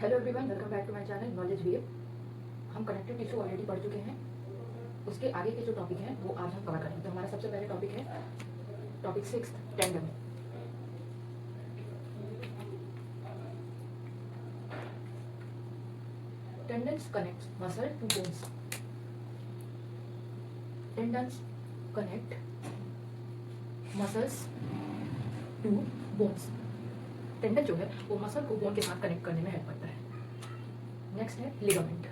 Hello everyone, welcome back to my channel knowledge wave. हम connective tissue already पढ़ चुके हैं। उसके आगे के जो टॉपिक हैं वो आज हम कवर करेंगे। तो हमारा सबसे पहले टॉपिक है topic 6, tendon. Tendons connects muscle to bones. Tendons connect muscles to bones. Tendon जो है वो मसल को बोन के साथ कनेक्ट करने में हेल्प करता है। नेक्स्ट है ligament.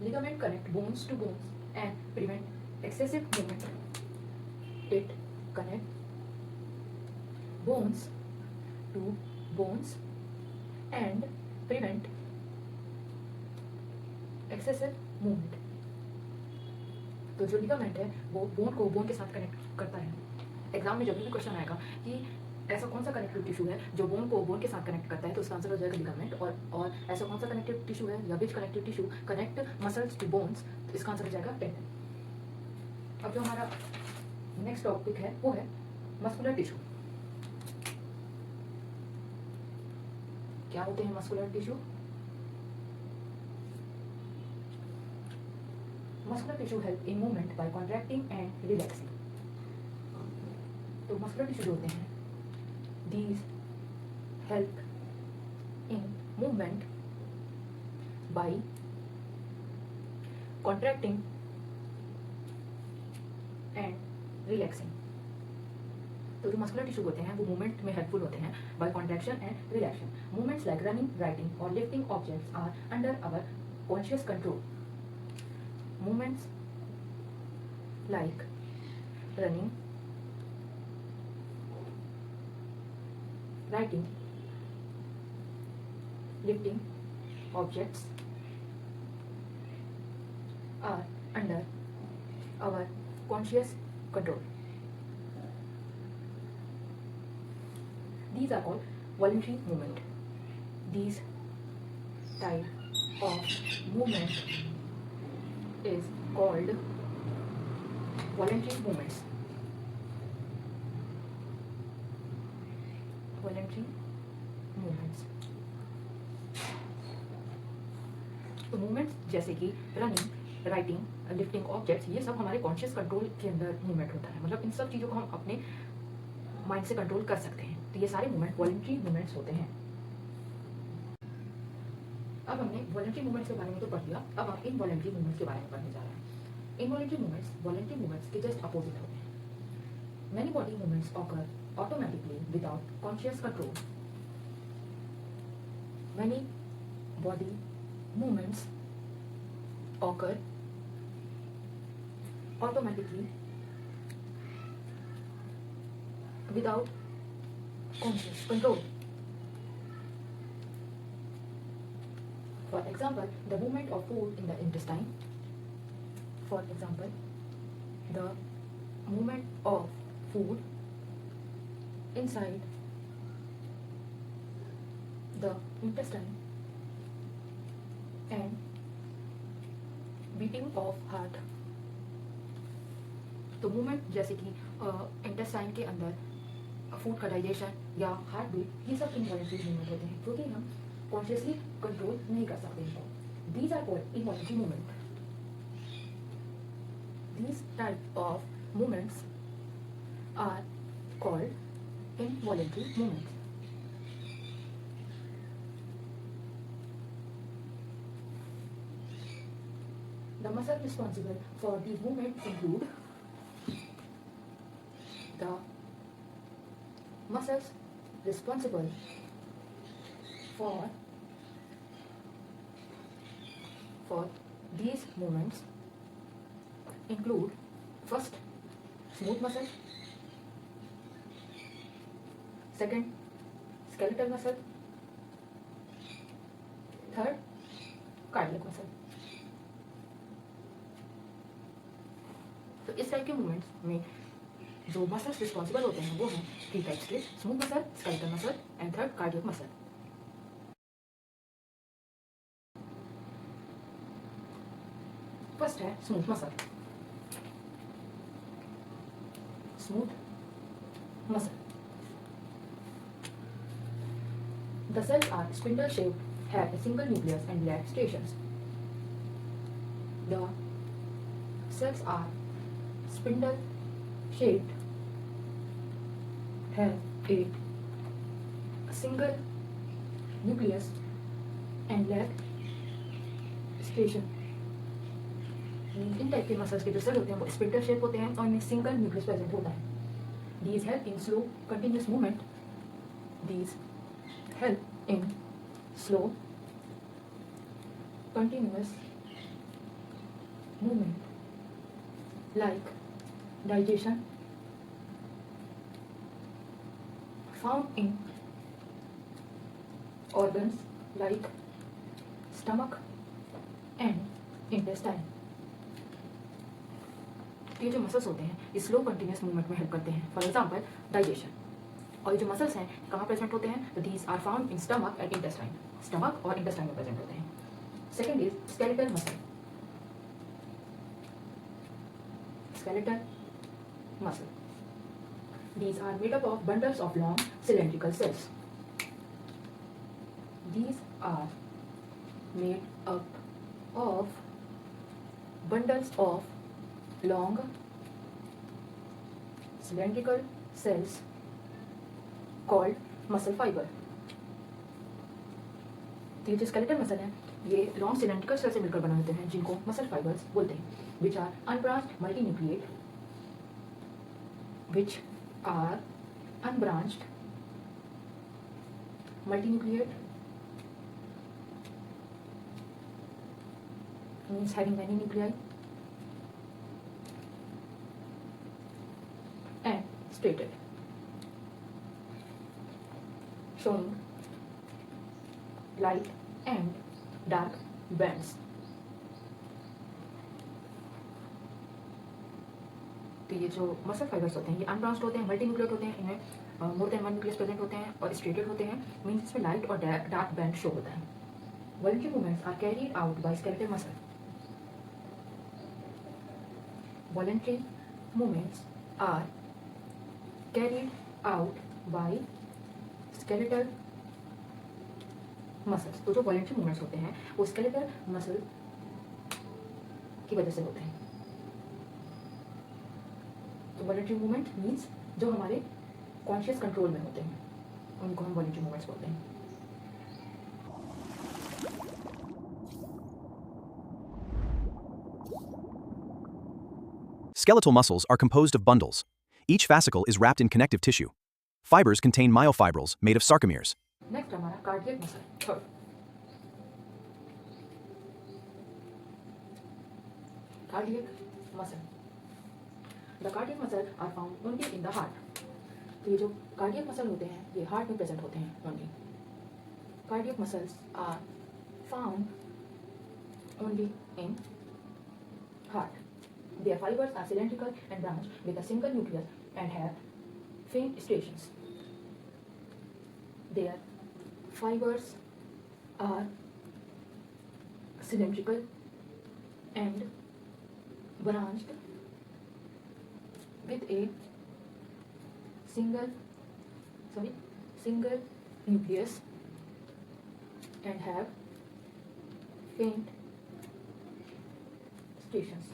Ligament connect bones to bones and prevent excessive movement. It connect bones to bones and prevent excessive movement. तो जो लिगामेंट है वो बोन को बोन के साथ कनेक्ट करता है। एग्जाम में जब भी क्वेश्चन आएगा कि ऐसा कौन सा कनेक्टिव टिश्यू है जो बोन को बोन के साथ कनेक्ट करता है, तो उसका आंसर हो जाएगा लिगामेंट। और ऐसा कौन सा कनेक्टिव टिश्यू है या which connective tissue connect muscles to bones, तो इसका आंसर हो जाएगा टेंडन। अब जो हमारा नेक्स्ट टॉपिक है वो है मस्कुलर टिश्यू। क्या होते हैं muscular tissue? Muscular tissue help in movement by contracting and relaxing. तो मस्कुलर टिश्यू जो होते हैं these help in movement by contracting and relaxing. तो जो मस्कुलर टिश्यू होते हैं वो मूवमेंट में हेल्पफुल होते हैं by contraction and relaxation. Movements like running, writing और lifting objects are under our conscious control. Movements like running, writing, lifting objects are under our conscious control. These are called voluntary movement. These type of movement is called voluntary movements. Voluntary movements. तो movements जैसे कि running, writing, lifting objects, ये सब हमारे conscious control के अंदर movement होता है। मतलब इन सब चीज़ों को हम अपने माइंड से कंट्रोल कर सकते हैं। तो ये सारे मूवमेंट वॉलंटरी मूवमेंट्स होते हैं। अब हमने वॉलंटरी मूवमेंट्स के बारे में तो पढ़ लिया, अब हम इनवॉलंटरी मूवमेंट्स के बारे में पढ़ने जा रहे हैं। इनवॉलंटरी मूवमेंट्स वॉलंटरी मूवमेंट्स के जस्ट अपोजिट होते हैं। Many body movements occur automatically without conscious control. Many body movements occur automatically without conscious control. For example, the movement of food in the intestine. For example, the movement of food inside the intestine and beating of heart. तो movement जैसे कि intestine के अंदर food का digestion या heart beat, ये सब involuntary movement होते हैं क्योंकि हम कॉन्शियसली कंट्रोल नहीं कर सकते इनको। These are called involuntary movement. These type of movements are called involuntary movements. The muscles responsible for these movements include the muscles responsible for these movements include first smooth muscle, second skeletal muscle, third cardiac muscle. तो इस type के movements में जो muscles responsible होते हैं वो हैं 3 types के: smooth muscle, skeletal muscle and third cardiac muscle. First है smooth muscle. Smooth muscle The cells are spindle shaped, have a single nucleus and lack stations. The cells are spindle shaped, have a single nucleus and lack station. In type के muscles के जो cell होते हैं वो spindle shape होते हैं और इनमें सिंगल न्यूक्लियस प्रेजेंट होता है. These help in slow continuous movement. These help in slow continuous movement like digestion, found in organs like stomach and intestine. ये जो मसल्स होते हैं ये स्लो कंटिन्यूस मूवमेंट में हेल्प करते हैं. For example digestion. और ये जो मसल्स हैं कहाँ प्रेजेंट होते हैं? तो these are found in stomach and intestine. Stomach और इंटेस्टाइन में प्रेजेंट होते हैं. Second is skeletal muscle. Skeletal muscle. These are made up of bundles of long cylindrical cells. These are made up of bundles of long cylindrical cells called muscle fiber. ये जो skeletal muscle है ये long cylindrical cells से मिलकर बने होते हैं जिनको muscle fibers बोलते हैं. Which are unbranched multinucleate. Which are unbranched multinucleate means having many nuclei and stated, showing light and dark bands. तो ये जो मसल फाइबर्स होते हैं ये अनब्रांच्ड होते हैं, मल्टी न्यूक्लिएट होते हैं. इनमें more than one nucleus present होते हैं और स्ट्रेटेड होते हैं. मीन्स इसमें लाइट और डार्क बैंड शो होता है. Voluntary movements are carried out by skeletal muscle. Voluntary movements are carried out by skeletal muscles. तो जो वॉलंटरी मूवमेंट्स होते हैं वो स्केलेटल मसल की वजह से होते हैं. तो वॉलंटरी मूवमेंट मीन्स जो हमारे कॉन्शियस कंट्रोल में होते हैं उनको हम वॉलंटरी मूवमेंट्स बोलते हैं. Skeletal muscles are composed of bundles. Each fascicle is wrapped in connective tissue. Fibers contain myofibrils made of sarcomeres. Next हमारा cardiac muscle. Third cardiac muscle. The cardiac muscle are found only in the heart. तो ये जो cardiac muscle होते हैं ये heart में present होते हैं only. Cardiac muscles are found only in heart. Their fibers are cylindrical and branched with a single nucleus and have faint striations. Their fibers are cylindrical and branched with a single nucleus and have faint striations.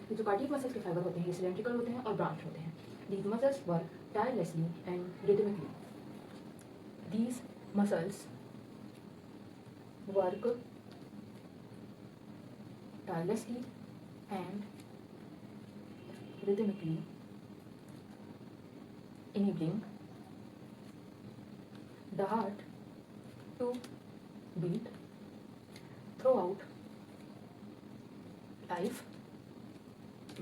ये जो cardiac muscles के fibre होते हैं ये cylindrical होते हैं और branch होते हैं. These muscles work tirelessly and rhythmically. These muscles work tirelessly and rhythmically, enabling the heart to beat throughout life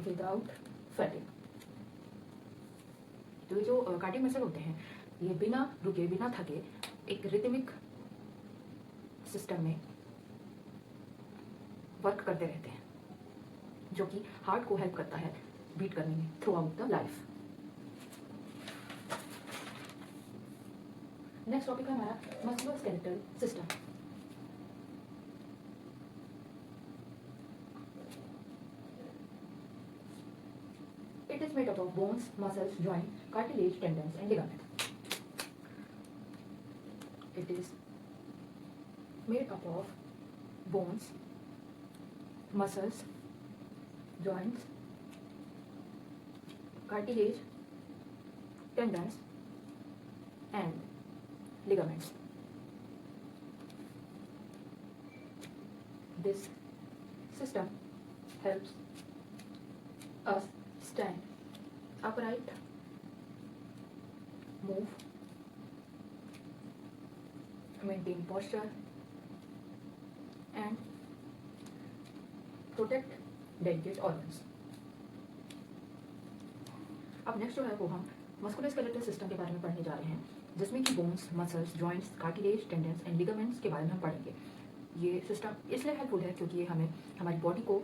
without fatigue. तो ये जो कार्डियक मसल होते हैं ये बिना रुके बिना थके एक रिथमिक सिस्टम में वर्क करते रहते हैं जो कि हार्ट को हेल्प करता है बीट करने में through out the life. Next topic है हमारा musculoskeletal system. It is made up of bones, muscles, joints, cartilage, tendons, and ligaments. It is made up of bones, muscles, joints, cartilage, tendons, and ligaments. This system helps us stand upright, move, maintain posture, and protect delicate organs. अब next जो है वो हम musculoskeletal system के बारे में पढ़ने जा रहे हैं, जिसमें कि bones, muscles, joints, cartilage, tendons and ligaments के बारे में हम पढ़ेंगे। ये सिस्टम इसलिए हेल्पफुल है क्योंकि ये हमें हमारी बॉडी को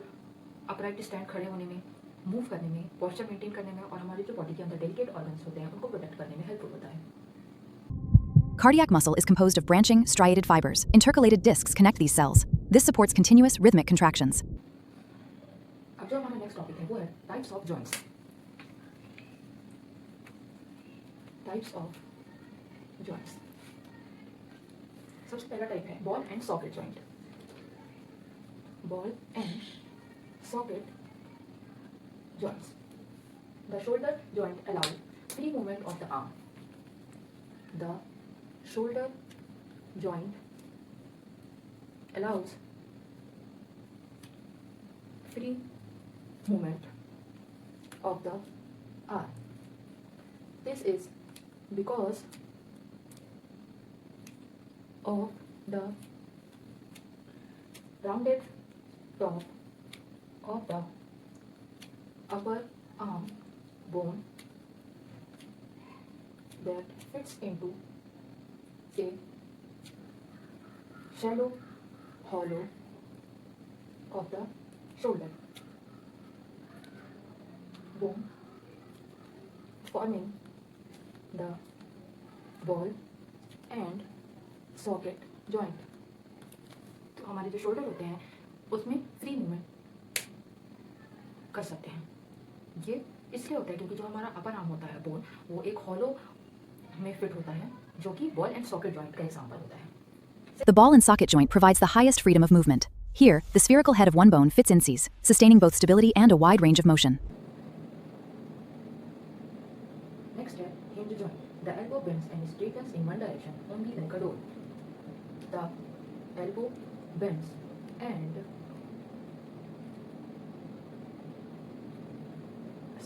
अपराइट स्टैंड खड़े होने में, मूव करने में, पोस्चर मेंटेन करने में और हमारे जो बॉडी के अंदर डेलिकेट ऑर्गन्स होते हैं उनको प्रोटेक्ट करने में हेल्पफुल होता है। Cardiac muscle is composed of branching, striated fibers. Intercalated discs connect these cells. This supports continuous rhythmic contractions. अब जो हमारा नेक्स्ट टॉपिक है वो है types of joints. Types of joints. सबसे पहला टाइप है ball and socket joint. Ball and socket joints. The shoulder joint allows free movement of the arm. The shoulder joint allows free movement of the arm. This is because of the rounded top of the upper arm bone that fits into a shallow hollow of the shoulder bone, forming the ball and socket joint. तो हमारे जो shoulder होते हैं उसमें free movement कर सकते हैं। ये इसलिए होता है क्योंकि जो हमारा अपर आर्म होता है बोन, वो एक हॉलो में फिट होता है, जो कि बॉल एंड सॉकेट जॉइंट का एग्जांपल होता है। The ball and socket joint provides the highest freedom of movement. Here, the spherical head of one bone fits incies, sustaining both stability and a wide range of motion. Next है hinge joint. The elbow bends and straightens in one direction only like a door. The elbow bends and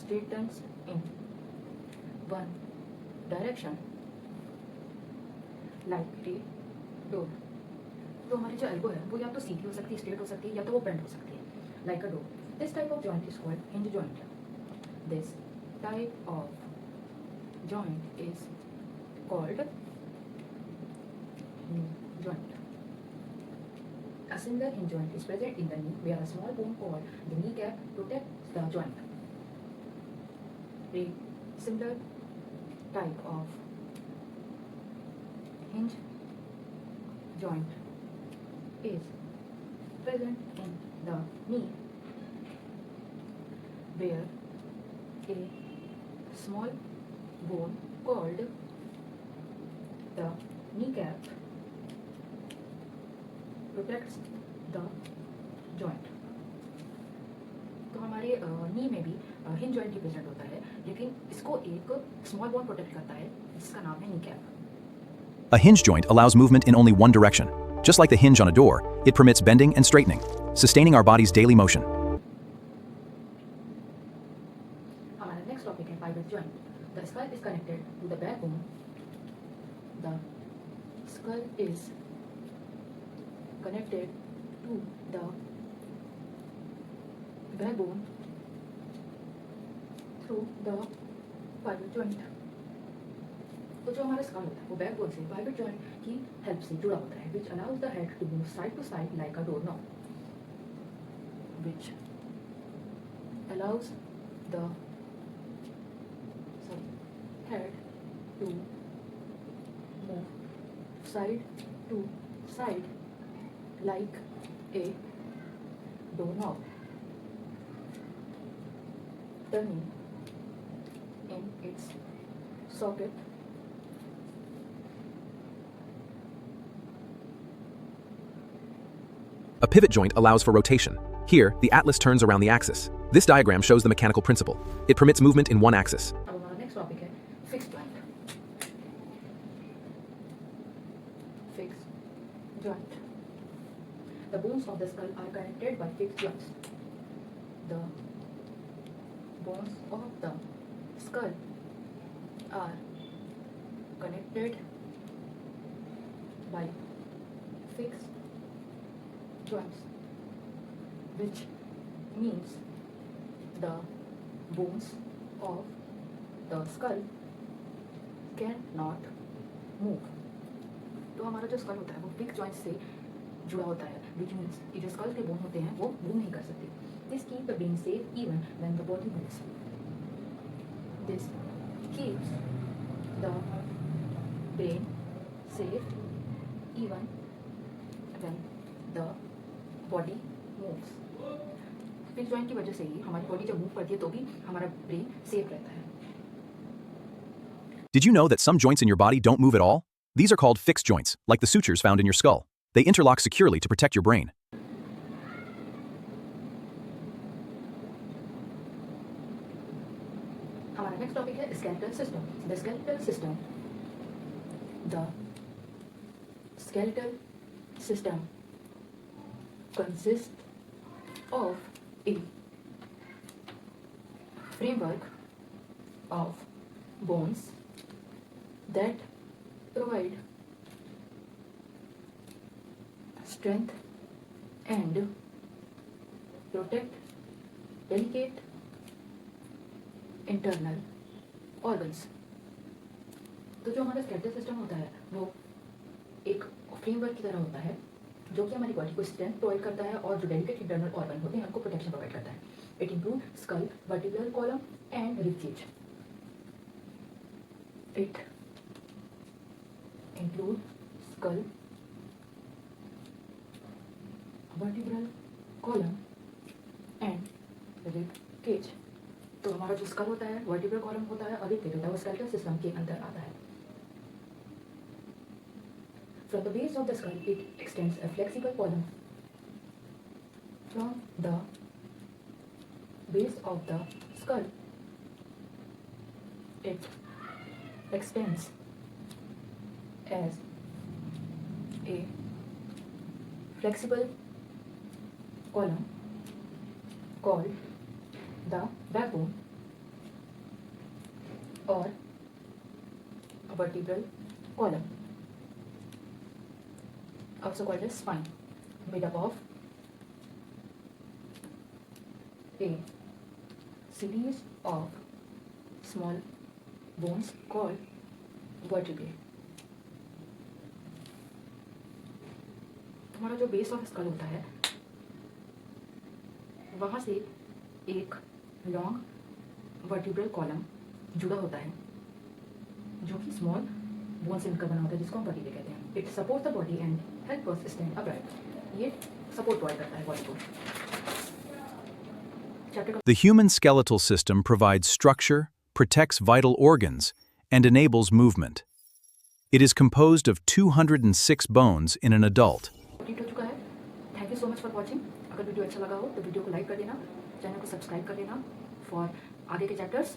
straightens in one direction like a door. तो हमारी जो elbow है वो या तो सीधी हो सकती है, स्ट्रेट हो सकती है, या तो वो बेंड हो सकती है, like a door. This type of joint is called hinge joint. This type of joint is called hinge joint. A similar hinge joint is present in the knee, where a small bone called the kneecap protects the joint. A similar type of hinge joint is present in the knee, where a small bone called the kneecap protects the joint. तो हमारे नी में भी hinge joint represent होता है, लेकिन इसको एक small bone protect करता है जिसका नाम है knee cap. A hinge joint allows movement in only one direction. Just like the hinge on a door, it permits bending and straightening, sustaining our body's daily motion. हमारा next topic है pivot joint. The skull is connected to the backbone. The skull is connected to the backbone through the pivot joint. तो जो हमारा school होता है वो backbone से pivot joint की हेल्प से जुड़ा होता है, which allows the head to move side to side like a door knob, which allows the head to move side to side like a doorknob, turning in its socket A pivot joint allows for rotation. Here, the atlas turns around the axis. This diagram shows the mechanical principle. It permits movement in one axis. अब हमारा next topic है fix joint. Fix joint. The bones of the skull are connected by fixed joints. The bones of the skull are connected by fixed joints, which means the bones of the skull cannot move. तो हमारा जो school होता है वो fix joint से जुड़ा होता है, which means कि जो स्कल के बोन होते हैं वो मूव नहीं कर सकते. This keeps the brain safe even when the body moves. This keeps the brain safe even when the body moves. Fix joint की वजह से ही हमारी बॉडी जब मूव करती है तो भी हमारा ब्रेन सेफ रहता है. Did you know that some joints in your body don't move at all? These are called fixed joints, like the sutures found in your skull. They interlock securely to protect your brain. हमारा next topic है skeletal system. The skeletal system. The skeletal system consists of a framework of bones that provide strength and protect delicate internal organs. तो जो हमारा skeletal system होता है वो एक framework की तरह होता है जो कि हमारी बॉडी को स्ट्रेंथ प्रोवाइड करता है और जो डेलिकेट इंटरनल ऑर्गन होते हैं उनको प्रोटेक्शन प्रोवाइड करता है. It include skull, vertebral column and rib cage. It include skull, vertebral column and rib cage. तो हमारा जो स्कल होता है, वर्टिब्रल कॉलम होता है और रिब केज होता है वो स्केलेटल सिस्टम के अंदर आता है. From the base of the skull, it extends a flexible column. From the base of the skull, it extends as a flexible column called the backbone or a vertebral column, also called as spine, made up of a series of small bones called vertebrae. हमारा जो base of skull होता है वहाँ से एक long vertebral column जुड़ा होता है जो कि स्मॉल बोन से मिलकर बना होता है जिसको हम वर्टिब्रे कहते हैं. It support the body and help us stand upright. ये सपोर्ट प्रोवाइड करता है बॉडी को. The human skeletal system provides structure, protects vital organs, and enables movement. It is composed of 206 bones in an adult. Complete हो चुका है. Thank you so much for watching. अगर video अच्छा लगा हो तो वीडियो को लाइक कर देना, चैनल को सब्सक्राइब कर लेना फॉर आगे के चैप्टर्स.